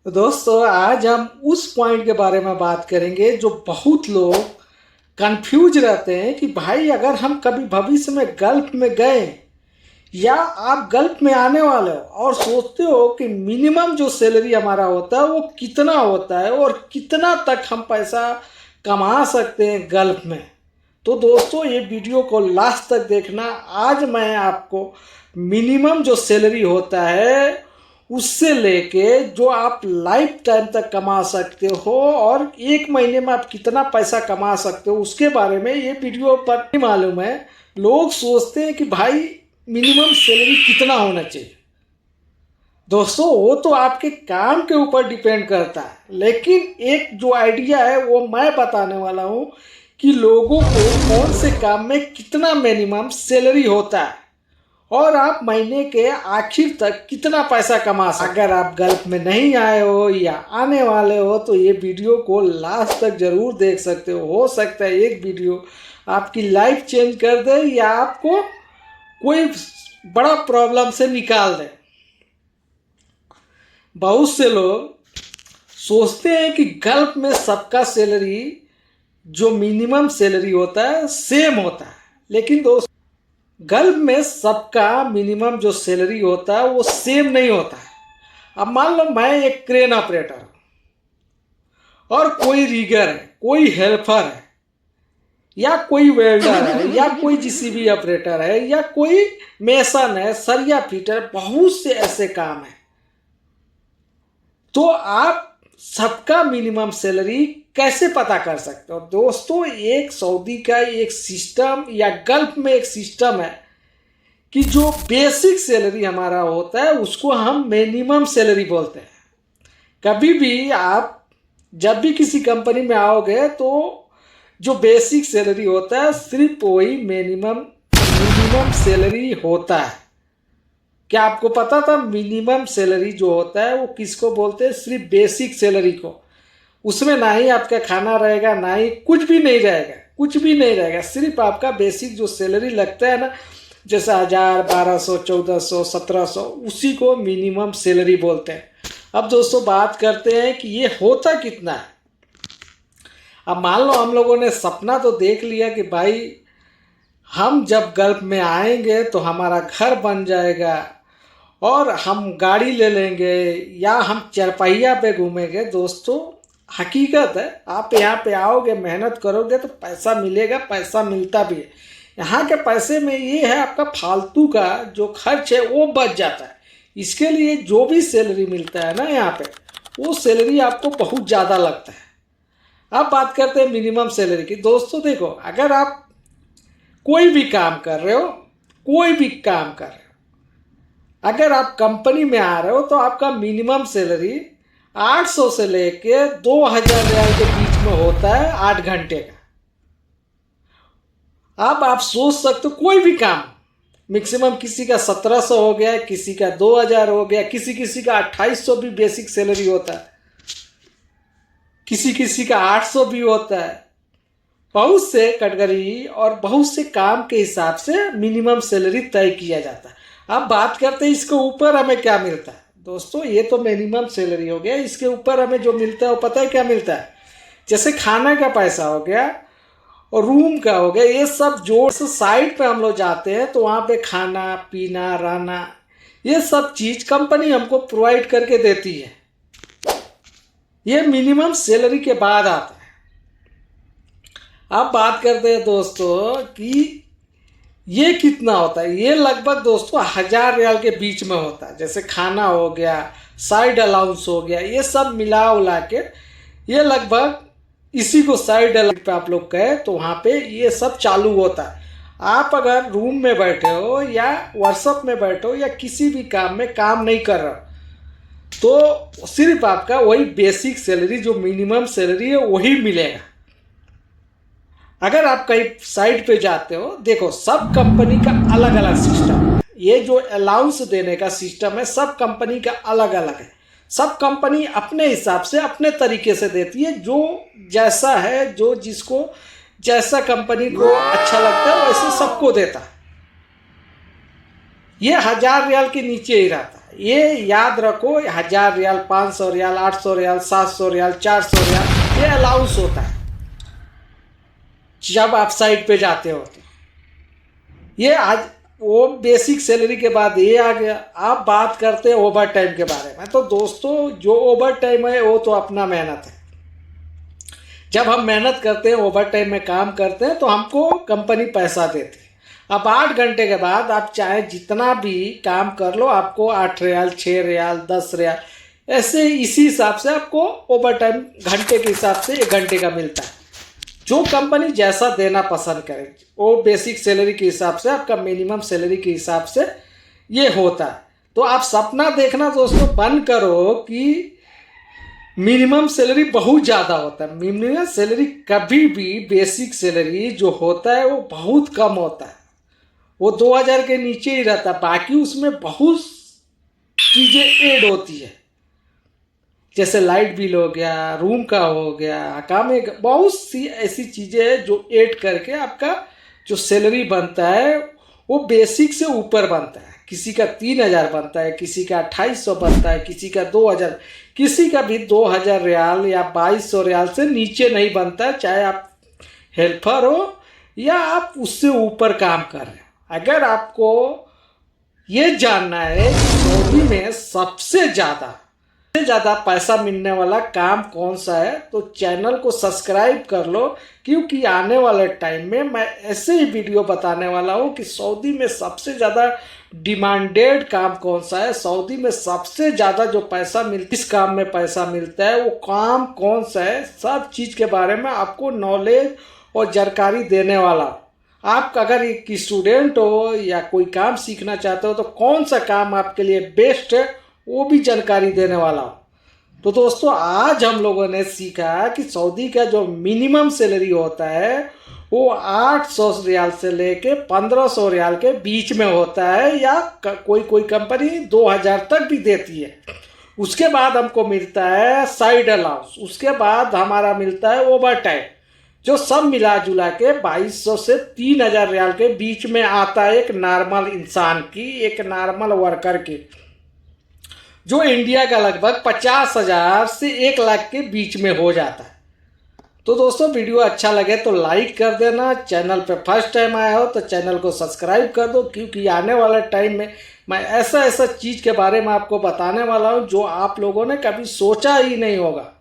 तो दोस्तों आज हम उस पॉइंट के बारे में बात करेंगे जो बहुत लोग कंफ्यूज रहते हैं कि भाई अगर हम कभी भविष्य में गल्फ में गए या आप गल्फ में आने वाले हो और सोचते हो कि मिनिमम जो सैलरी हमारा होता है वो कितना होता है और कितना तक हम पैसा कमा सकते हैं गल्फ में, तो दोस्तों ये वीडियो को लास्ट तक देखना। आज मैं आपको मिनिमम जो सैलरी होता है उससे लेके जो आप लाइफ टाइम तक कमा सकते हो और एक महीने में आप कितना पैसा कमा सकते हो उसके बारे में ये वीडियो पर नहीं मालूम है। लोग सोचते हैं कि भाई मिनिमम सैलरी कितना होना चाहिए। दोस्तों वो तो आपके काम के ऊपर डिपेंड करता है, लेकिन एक जो आइडिया है वो मैं बताने वाला हूँ कि लोगों को कौन से काम में कितना मिनिमम सैलरी होता है और आप महीने के आखिर तक कितना पैसा कमा सकते। अगर आप गल्फ में नहीं आए हो या आने वाले हो तो ये वीडियो को लास्ट तक जरूर देख सकते हो सकता है एक वीडियो आपकी लाइफ चेंज कर दे या आपको कोई बड़ा प्रॉब्लम से निकाल दे। बहुत से लोग सोचते हैं कि गल्फ में सबका सैलरी जो मिनिमम सैलरी होता है सेम होता है, लेकिन दोस्त गल्फ में सबका मिनिमम जो सैलरी होता है वो सेम नहीं होता है। अब मान लो मैं एक क्रेन ऑपरेटर हूं और कोई रीगर है, कोई हेल्पर है या कोई वेल्डर है या कोई जीसीबी ऑपरेटर है या कोई मेसन है, सरिया फिटर, बहुत से ऐसे काम है। तो आप सबका मिनिमम सैलरी कैसे पता कर सकते हो? दोस्तों एक सऊदी का एक सिस्टम या गल्फ में एक सिस्टम है कि जो बेसिक सैलरी हमारा होता है उसको हम मिनिमम सैलरी बोलते हैं। कभी भी आप जब भी किसी कंपनी में आओगे तो जो बेसिक सैलरी होता है सिर्फ वही मिनिमम सैलरी होता है। क्या आपको पता था? मिनिमम सैलरी जो होता है वो किसको बोलते हैं? सिर्फ बेसिक सैलरी को। उसमें ना ही आपका खाना रहेगा, ना ही कुछ भी नहीं रहेगा, कुछ भी नहीं रहेगा। सिर्फ आपका बेसिक जो सैलरी लगता है ना, जैसे 1000, 1200, 1400, 1700, उसी को मिनिमम सैलरी बोलते हैं। अब दोस्तों बात करते हैं कि ये होता कितना है। अब मान लो हम लोगों ने सपना तो देख लिया कि भाई हम जब गल्फ में आएंगे तो हमारा घर बन जाएगा और हम गाड़ी ले लेंगे या हम चरपहिया पे घूमेंगे। दोस्तों हकीकत है, आप यहाँ पे आओगे, मेहनत करोगे तो पैसा मिलेगा, पैसा मिलता भी है। यहाँ के पैसे में ये है आपका फालतू का जो खर्च है वो बच जाता है। इसके लिए जो भी सैलरी मिलता है ना यहाँ पे, वो सैलरी आपको बहुत ज़्यादा लगता है। अब बात करते हैं मिनिमम सैलरी की। दोस्तों देखो, अगर आप कोई भी काम कर रहे हो, कोई भी काम कर रहे हो, अगर आप कंपनी में आ रहे हो तो आपका मिनिमम सैलरी 800 से लेके 2000 रियाल के बीच में होता है 8 घंटे का। अब आप सोच सकते हो कोई भी काम मैक्सिमम किसी का 1700 हो गया, किसी का 2000 हो गया, किसी किसी का 2800 भी बेसिक सैलरी होता है, किसी किसी का 800 भी होता है। बहुत से कैटेगरी और बहुत से काम के हिसाब से मिनिमम सैलरी तय किया जाता है। अब बात करते हैं इसके ऊपर हमें क्या मिलता है। दोस्तों ये तो मिनिमम सैलरी हो गया, इसके ऊपर हमें जो मिलता है वो पता है क्या मिलता है? जैसे खाना का पैसा हो गया और रूम का हो गया, ये सब जोड़ से साइड पे हम लोग जाते हैं तो वहाँ पे खाना पीना रहना ये सब चीज़ कंपनी हमको प्रोवाइड करके देती है। ये मिनिमम सैलरी के बाद आता है। अब बात करते हैं दोस्तों कि ये कितना होता है। ये लगभग दोस्तों 1000 रियाल के बीच में होता है। जैसे खाना हो गया, साइड अलाउंस हो गया, ये सब मिला उला के ये लगभग इसी को साइड अलाउंस पे आप लोग कहे तो वहाँ पे ये सब चालू होता है। आप अगर रूम में बैठे हो या वर्कशॉप में बैठे हो या किसी भी काम में काम नहीं कर रहे हो तो सिर्फ आपका वही बेसिक सैलरी जो मिनिमम सैलरी है वही मिलेगा। अगर आप कहीं साइट पे जाते हो, देखो सब कंपनी का अलग अलग सिस्टम है। ये जो अलाउंस देने का सिस्टम है सब कंपनी का अलग अलग है। सब कंपनी अपने हिसाब से अपने तरीके से देती है, जो जैसा है, जो जिसको जैसा कंपनी को अच्छा लगता है वैसे सबको देता है। ये 1000 रियाल के नीचे ही रहता है। ये याद रखो, 1000 रियाल, 500 रियाल, 800 रियाल, 700 रियाल, 400 रियाल ये अलाउंस होता है जब आप साइट पे जाते हो। तो ये आज वो बेसिक सैलरी के बाद ये आ गया। आप बात करते हैं ओवर टाइम के बारे में। तो दोस्तों जो ओवर टाइम है वो तो अपना मेहनत है। जब हम मेहनत करते हैं, ओवर टाइम में काम करते हैं, तो हमको कंपनी पैसा देती है। अब 8 घंटे के बाद आप चाहे जितना भी काम कर लो, आपको 8 रियाल, 6 रियाल, 10 रियाल, ऐसे इसी हिसाब से आपको ओवर टाइम घंटे के हिसाब से 1 घंटे का मिलता है। जो कंपनी जैसा देना पसंद करे, वो बेसिक सैलरी के हिसाब से, आपका मिनिमम सैलरी के हिसाब से ये होता है। तो आप सपना देखना दोस्तों बंद करो कि मिनिमम सैलरी बहुत ज़्यादा होता है। मिनिमम सैलरी कभी भी बेसिक सैलरी जो होता है वो बहुत कम होता है, वो 2000 के नीचे ही रहता है। बाकी उसमें बहुत चीज़ें ऐड होती है, जैसे लाइट बिल हो गया, रूम का हो गया, काम, बहुत सी ऐसी चीज़ें हैं जो ऐड करके आपका जो सैलरी बनता है वो बेसिक से ऊपर बनता है। किसी का 3000 बनता है, किसी का 2800 बनता है, किसी का 2000, किसी का भी 2000 रियाल या 2200 रियाल से नीचे नहीं बनता है, चाहे आप हेल्पर हो या आप उससे ऊपर काम कर रहे हो। अगर आपको ये जानना है सऊदी में सबसे ज़्यादा पैसा मिलने वाला काम कौन सा है, तो चैनल को सब्सक्राइब कर लो, क्योंकि आने वाले टाइम में मैं ऐसे ही वीडियो बताने वाला हूँ कि सऊदी में सबसे ज़्यादा डिमांडेड काम कौन सा है, सऊदी में सबसे ज़्यादा जो पैसा किस काम में पैसा मिलता है, वो काम कौन सा है, सब चीज़ के बारे में आपको नॉलेज और जानकारी देने वाला हूँ। आप अगर एक स्टूडेंट हो या कोई काम सीखना चाहते हो तो कौन सा काम आपके लिए बेस्ट है वो भी जानकारी देने वाला हूँ। तो दोस्तों आज हम लोगों ने सीखा कि सऊदी का जो मिनिमम सैलरी होता है वो 800 रियाल से लेके 1500 रियाल के बीच में होता है, या कोई कंपनी 2000 तक भी देती है। उसके बाद हमको मिलता है साइड अलाउंस, उसके बाद हमारा मिलता है ओवर टाइम, जो सब मिला जुला के 2200 से 3000 रियाल के बीच में आता है एक नॉर्मल इंसान की, एक नॉर्मल वर्कर की, जो इंडिया का लगभग 50,000 से 1 लाख के बीच में हो जाता है। तो दोस्तों वीडियो अच्छा लगे तो लाइक कर देना, चैनल पे फर्स्ट टाइम आया हो तो चैनल को सब्सक्राइब कर दो, क्योंकि आने वाले टाइम में मैं ऐसा चीज़ के बारे में आपको बताने वाला हूँ जो आप लोगों ने कभी सोचा ही नहीं होगा।